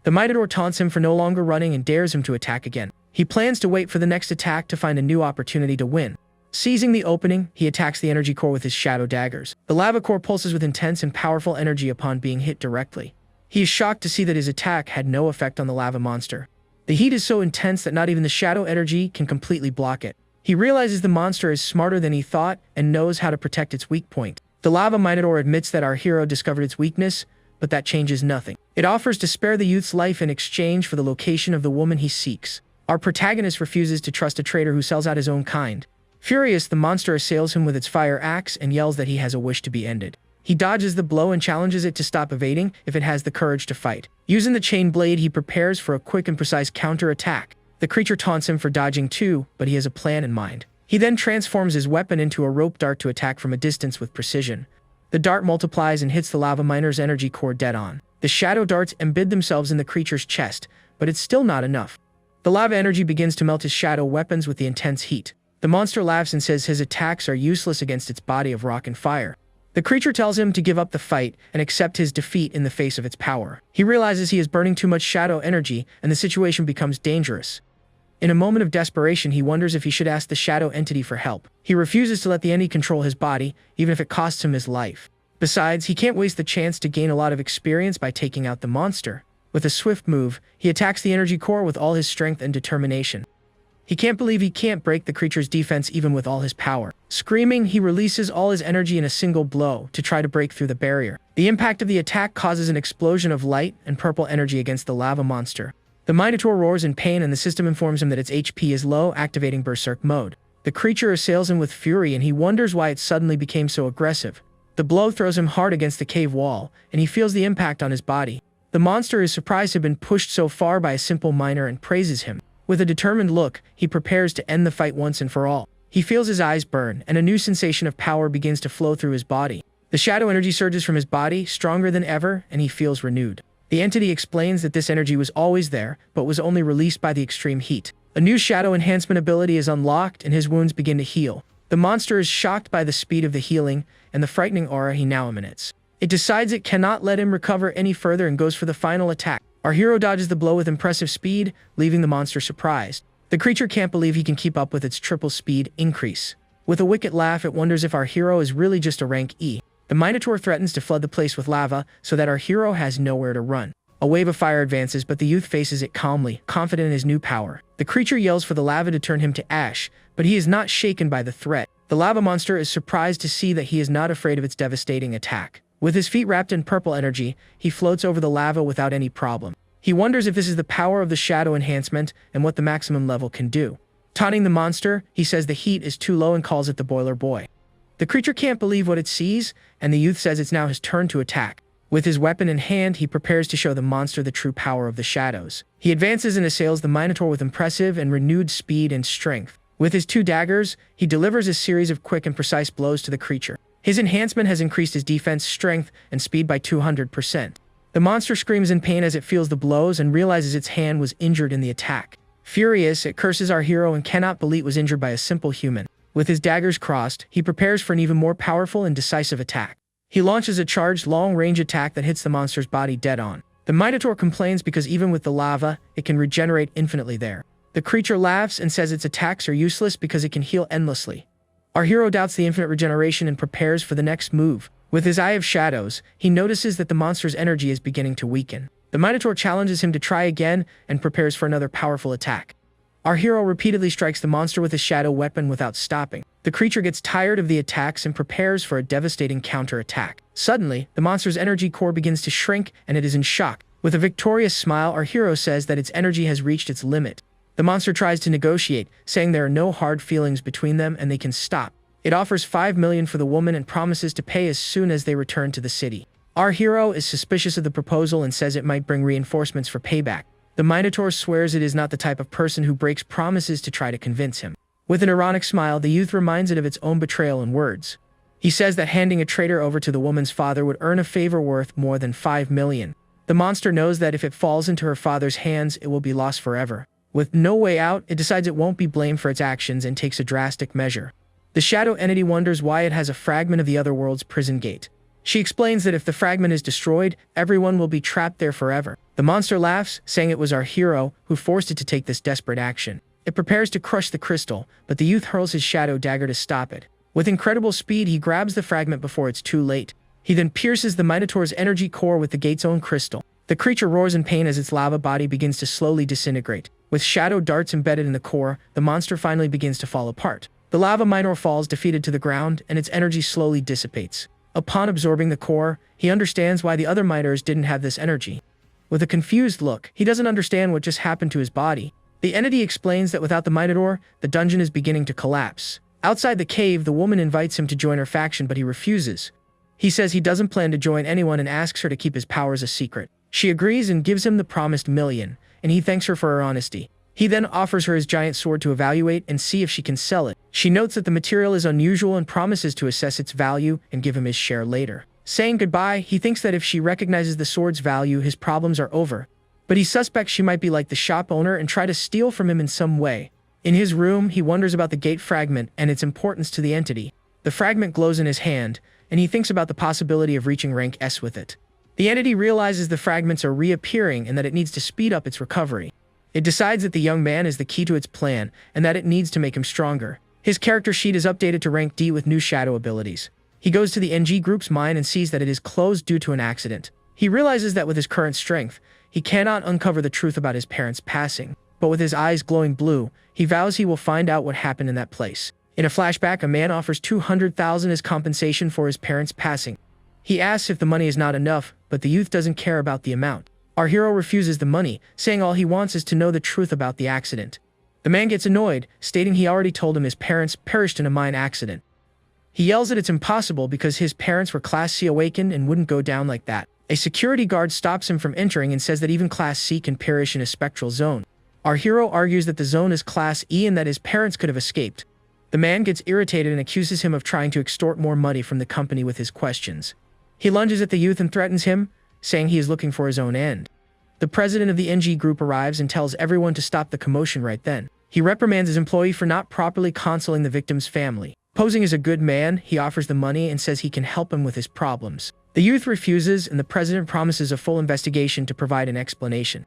Speaker 1: The minotaur taunts him for no longer running and dares him to attack again. He plans to wait for the next attack to find a new opportunity to win. Seizing the opening, he attacks the energy core with his shadow daggers. The lava core pulses with intense and powerful energy upon being hit directly. He is shocked to see that his attack had no effect on the lava monster. The heat is so intense that not even the shadow energy can completely block it. He realizes the monster is smarter than he thought and knows how to protect its weak point. The lava minotaur admits that our hero discovered its weakness, but that changes nothing. It offers to spare the youth's life in exchange for the location of the woman he seeks. Our protagonist refuses to trust a traitor who sells out his own kind. Furious, the monster assails him with its fire axe and yells that he has a wish to be ended. He dodges the blow and challenges it to stop evading if it has the courage to fight. Using the chain blade, he prepares for a quick and precise counter-attack. The creature taunts him for dodging too, but he has a plan in mind. He then transforms his weapon into a rope dart to attack from a distance with precision. The dart multiplies and hits the lava miner's energy core dead on. The shadow darts embed themselves in the creature's chest, but it's still not enough. The lava energy begins to melt his shadow weapons with the intense heat. The monster laughs and says his attacks are useless against its body of rock and fire. The creature tells him to give up the fight and accept his defeat in the face of its power. He realizes he is burning too much shadow energy and the situation becomes dangerous. In a moment of desperation, he wonders if he should ask the shadow entity for help. He refuses to let the entity control his body, even if it costs him his life. Besides, he can't waste the chance to gain a lot of experience by taking out the monster. With a swift move, he attacks the energy core with all his strength and determination. He can't believe he can't break the creature's defense even with all his power. Screaming, he releases all his energy in a single blow to try to break through the barrier. The impact of the attack causes an explosion of light and purple energy against the lava monster. The minotaur roars in pain and the system informs him that its HP is low, activating Berserk mode. The creature assails him with fury and he wonders why it suddenly became so aggressive. The blow throws him hard against the cave wall, and he feels the impact on his body. The monster is surprised to have been pushed so far by a simple miner and praises him. With a determined look, he prepares to end the fight once and for all. He feels his eyes burn, and a new sensation of power begins to flow through his body. The shadow energy surges from his body, stronger than ever, and he feels renewed. The entity explains that this energy was always there, but was only released by the extreme heat. A new shadow enhancement ability is unlocked, and his wounds begin to heal. The monster is shocked by the speed of the healing and the frightening aura he now emits. It decides it cannot let him recover any further and goes for the final attack. Our hero dodges the blow with impressive speed, leaving the monster surprised. The creature can't believe he can keep up with its triple speed increase. With a wicked laugh, it wonders if our hero is really just a rank E. The minotaur threatens to flood the place with lava so that our hero has nowhere to run. A wave of fire advances, but the youth faces it calmly, confident in his new power. The creature yells for the lava to turn him to ash, but he is not shaken by the threat. The lava monster is surprised to see that he is not afraid of its devastating attack. With his feet wrapped in purple energy, he floats over the lava without any problem. He wonders if this is the power of the shadow enhancement and what the maximum level can do. Taunting the monster, he says the heat is too low and calls it the boiler boy. The creature can't believe what it sees, and the youth says it's now his turn to attack. With his weapon in hand, he prepares to show the monster the true power of the shadows. He advances and assails the Minotaur with impressive and renewed speed and strength. With his 2 daggers, he delivers a series of quick and precise blows to the creature. His enhancement has increased his defense, strength, and speed by 200%. The monster screams in pain as it feels the blows and realizes its hand was injured in the attack. Furious, it curses our hero and cannot believe it was injured by a simple human. With his daggers crossed, he prepares for an even more powerful and decisive attack. He launches a charged, long-range attack that hits the monster's body dead on. The Minotaur complains because even with the lava, it can regenerate infinitely there. The creature laughs and says its attacks are useless because it can heal endlessly. Our hero doubts the infinite regeneration and prepares for the next move. With his Eye of Shadows, he notices that the monster's energy is beginning to weaken. The Minotaur challenges him to try again and prepares for another powerful attack. Our hero repeatedly strikes the monster with his shadow weapon without stopping. The creature gets tired of the attacks and prepares for a devastating counterattack. Suddenly, the monster's energy core begins to shrink and it is in shock. With a victorious smile, our hero says that its energy has reached its limit. The monster tries to negotiate, saying there are no hard feelings between them and they can stop. It offers 5 million for the woman and promises to pay as soon as they return to the city. Our hero is suspicious of the proposal and says it might bring reinforcements for payback. The Minotaur swears it is not the type of person who breaks promises to try to convince him. With an ironic smile, the youth reminds it of its own betrayal in words. He says that handing a traitor over to the woman's father would earn a favor worth more than 5 million. The monster knows that if it falls into her father's hands, it will be lost forever. With no way out, it decides it won't be blamed for its actions and takes a drastic measure. The shadow entity wonders why it has a fragment of the other world's prison gate. She explains that if the fragment is destroyed, everyone will be trapped there forever. The monster laughs, saying it was our hero who forced it to take this desperate action. It prepares to crush the crystal, but the youth hurls his shadow dagger to stop it. With incredible speed, he grabs the fragment before it's too late. He then pierces the Minotaur's energy core with the gate's own crystal. The creature roars in pain as its lava body begins to slowly disintegrate. With shadow darts embedded in the core, the monster finally begins to fall apart. The lava Minotaur falls defeated to the ground, and its energy slowly dissipates. Upon absorbing the core, he understands why the other Minotaurs didn't have this energy. With a confused look, he doesn't understand what just happened to his body. The entity explains that without the Minotaur, the dungeon is beginning to collapse. Outside the cave, the woman invites him to join her faction, but he refuses. He says he doesn't plan to join anyone and asks her to keep his powers a secret. She agrees and gives him the promised million, and he thanks her for her honesty. He then offers her his giant sword to evaluate and see if she can sell it. She notes that the material is unusual and promises to assess its value and give him his share later. Saying goodbye, he thinks that if she recognizes the sword's value, his problems are over. But he suspects she might be like the shop owner and try to steal from him in some way. In his room, he wonders about the gate fragment and its importance to the entity. The fragment glows in his hand, and he thinks about the possibility of reaching rank S with it. The entity realizes the fragments are reappearing and that it needs to speed up its recovery. It decides that the young man is the key to its plan and that it needs to make him stronger. His character sheet is updated to rank D with new shadow abilities. He goes to the NG group's mine and sees that it is closed due to an accident. He realizes that with his current strength, he cannot uncover the truth about his parents' passing. But with his eyes glowing blue, he vows he will find out what happened in that place. In a flashback, a man offers 200,000 as compensation for his parents' passing. He asks if the money is not enough, but the youth doesn't care about the amount. Our hero refuses the money, saying all he wants is to know the truth about the accident. The man gets annoyed, stating he already told him his parents perished in a mine accident. He yells that it's impossible because his parents were Class C awakened and wouldn't go down like that. A security guard stops him from entering and says that even Class C can perish in a spectral zone. Our hero argues that the zone is Class E and that his parents could have escaped. The man gets irritated and accuses him of trying to extort more money from the company with his questions. He lunges at the youth and threatens him, saying he is looking for his own end. The president of the NG group arrives and tells everyone to stop the commotion right then. He reprimands his employee for not properly consoling the victim's family. Posing as a good man, he offers the money and says he can help him with his problems. The youth refuses, and the president promises a full investigation to provide an explanation.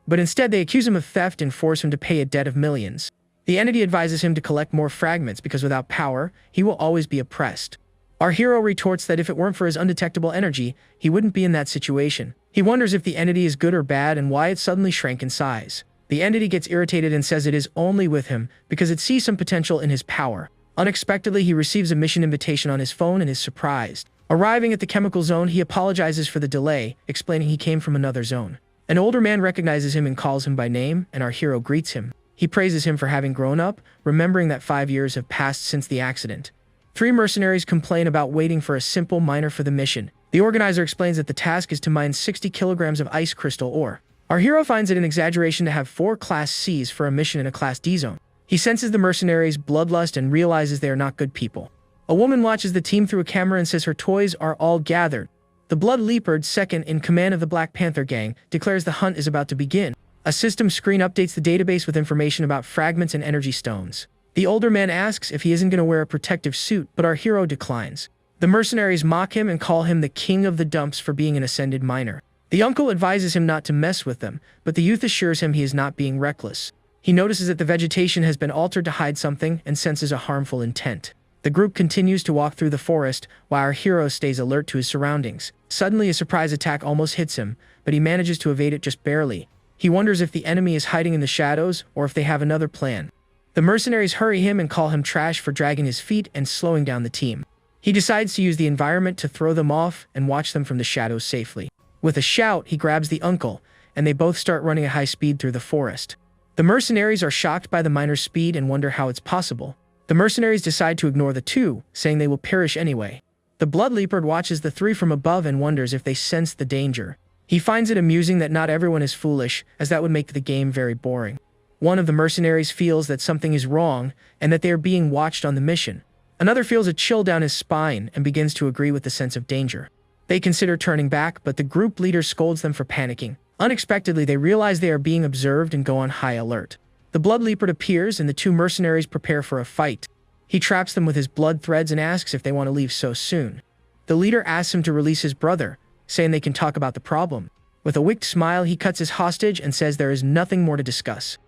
Speaker 1: But instead, they accuse him of theft and force him to pay a debt of millions. The entity advises him to collect more fragments because without power, he will always be oppressed. Our hero retorts that if it weren't for his undetectable energy, he wouldn't be in that situation. He wonders if the entity is good or bad and why it suddenly shrank in size. The entity gets irritated and says it is only with him because it sees some potential in his power. Unexpectedly, he receives a mission invitation on his phone and is surprised. Arriving at the chemical zone, he apologizes for the delay, explaining he came from another zone. An older man recognizes him and calls him by name, and our hero greets him. He praises him for having grown up, remembering that 5 years have passed since the accident. 3 mercenaries complain about waiting for a simple miner for the mission. The organizer explains that the task is to mine 60 kilograms of ice crystal ore. Our hero finds it an exaggeration to have 4 Class Cs for a mission in a Class D zone. He senses the mercenaries' bloodlust and realizes they are not good people. A woman watches the team through a camera and says her toys are all gathered. The Blood Leopard, second in command of the Black Panther gang, declares the hunt is about to begin. A system screen updates the database with information about fragments and energy stones. The older man asks if he isn't going to wear a protective suit, but our hero declines. The mercenaries mock him and call him the king of the dumps for being an ascended miner. The uncle advises him not to mess with them, but the youth assures him he is not being reckless. He notices that the vegetation has been altered to hide something and senses a harmful intent. The group continues to walk through the forest, while our hero stays alert to his surroundings. Suddenly, a surprise attack almost hits him, but he manages to evade it just barely. He wonders if the enemy is hiding in the shadows or if they have another plan. The mercenaries hurry him and call him trash for dragging his feet and slowing down the team. He decides to use the environment to throw them off and watch them from the shadows safely. With a shout, he grabs the uncle, and they both start running at high speed through the forest. The mercenaries are shocked by the miner's speed and wonder how it's possible. The mercenaries decide to ignore the two, saying they will perish anyway. The Blood Leopard watches the 3 from above and wonders if they sense the danger. He finds it amusing that not everyone is foolish, as that would make the game very boring. One of the mercenaries feels that something is wrong and that they are being watched on the mission. Another feels a chill down his spine and begins to agree with the sense of danger. They consider turning back, but the group leader scolds them for panicking. Unexpectedly, they realize they are being observed and go on high alert. The Blood Leopard appears and the 2 mercenaries prepare for a fight. He traps them with his blood threads and asks if they want to leave so soon. The leader asks him to release his brother, saying they can talk about the problem. With a wicked smile, he cuts his hostage and says there is nothing more to discuss.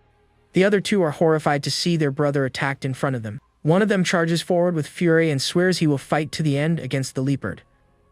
Speaker 1: The other 2 are horrified to see their brother attacked in front of them. One of them charges forward with fury and swears he will fight to the end against the leopard.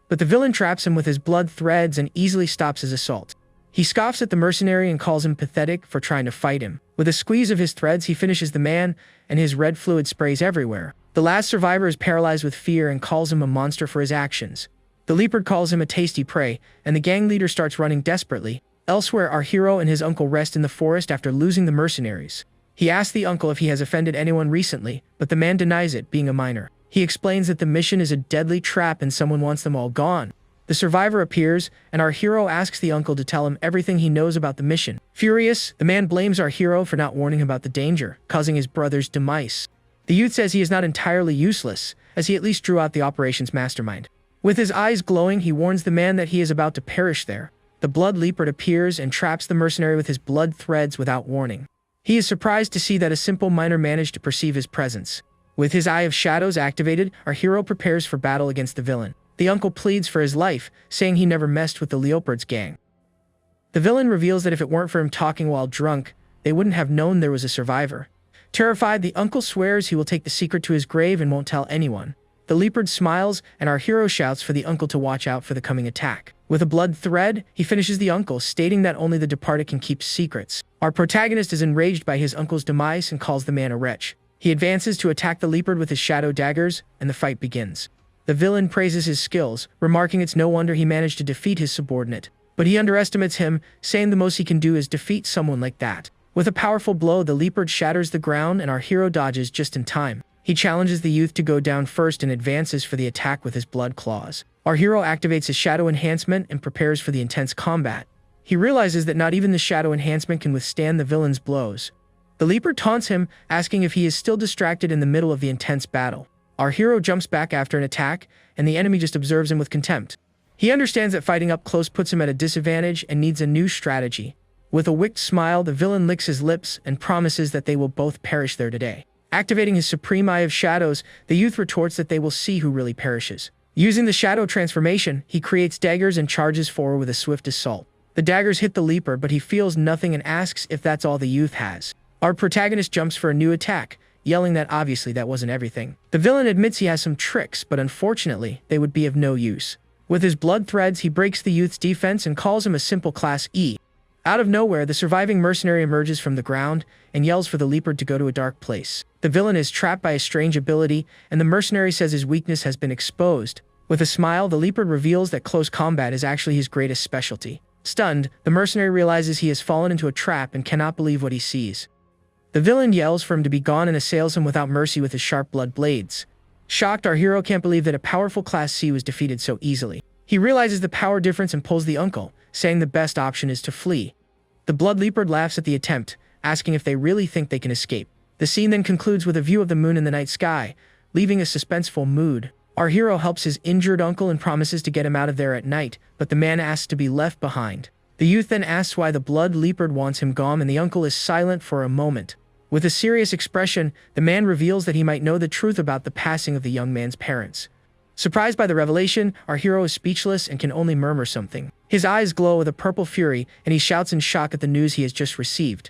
Speaker 1: But the villain traps him with his blood threads and easily stops his assault. He scoffs at the mercenary and calls him pathetic for trying to fight him. With a squeeze of his threads, he finishes the man, and his red fluid sprays everywhere. The last survivor is paralyzed with fear and calls him a monster for his actions. The leopard calls him a tasty prey, and the gang leader starts running desperately. Elsewhere, our hero and his uncle rest in the forest after losing the mercenaries. He asks the uncle if he has offended anyone recently, but the man denies it, being a minor. He explains that the mission is a deadly trap and someone wants them all gone. The survivor appears, and our hero asks the uncle to tell him everything he knows about the mission. Furious, the man blames our hero for not warning him about the danger, causing his brother's demise. The youth says he is not entirely useless, as he at least drew out the operation's mastermind. With his eyes glowing, he warns the man that he is about to perish there. The Blood Leopard appears and traps the mercenary with his blood threads without warning. He is surprised to see that a simple miner managed to perceive his presence. With his Eye of Shadows activated, our hero prepares for battle against the villain. The uncle pleads for his life, saying he never messed with the Leopard's gang. The villain reveals that if it weren't for him talking while drunk, they wouldn't have known there was a survivor. Terrified, the uncle swears he will take the secret to his grave and won't tell anyone. The leopard smiles, and our hero shouts for the uncle to watch out for the coming attack. With a blood thread, he finishes the uncle, stating that only the departed can keep secrets. Our protagonist is enraged by his uncle's demise and calls the man a wretch. He advances to attack the leopard with his shadow daggers, and the fight begins. The villain praises his skills, remarking it's no wonder he managed to defeat his subordinate. But he underestimates him, saying the most he can do is defeat someone like that. With a powerful blow, the leopard shatters the ground and our hero dodges just in time. He challenges the youth to go down first and advances for the attack with his blood claws. Our hero activates his shadow enhancement and prepares for the intense combat. He realizes that not even the shadow enhancement can withstand the villain's blows. The leopard taunts him, asking if he is still distracted in the middle of the intense battle. Our hero jumps back after an attack, and the enemy just observes him with contempt. He understands that fighting up close puts him at a disadvantage and needs a new strategy. With a wicked smile, the villain licks his lips and promises that they will both perish there today. Activating his supreme Eye of Shadows, the youth retorts that they will see who really perishes. Using the shadow transformation, he creates daggers and charges forward with a swift assault. The daggers hit the leopard, but he feels nothing and asks if that's all the youth has. Our protagonist jumps for a new attack, yelling that obviously that wasn't everything. The villain admits he has some tricks, but unfortunately, they would be of no use. With his blood threads, he breaks the youth's defense and calls him a simple Class E. Out of nowhere, the surviving mercenary emerges from the ground and yells for the leopard to go to a dark place. The villain is trapped by a strange ability, and the mercenary says his weakness has been exposed. With a smile, the leopard reveals that close combat is actually his greatest specialty. Stunned, the mercenary realizes he has fallen into a trap and cannot believe what he sees. The villain yells for him to be gone and assails him without mercy with his sharp blood blades. Shocked, our hero can't believe that a powerful Class C was defeated so easily. He realizes the power difference and pulls the uncle, saying the best option is to flee. The Blood Leopard laughs at the attempt, asking if they really think they can escape. The scene then concludes with a view of the moon in the night sky, leaving a suspenseful mood. Our hero helps his injured uncle and promises to get him out of there at night, but the man asks to be left behind. The youth then asks why the Blood Leopard wants him gone, and the uncle is silent for a moment. With a serious expression, the man reveals that he might know the truth about the passing of the young man's parents. Surprised by the revelation, our hero is speechless and can only murmur something. His eyes glow with a purple fury, and he shouts in shock at the news he has just received.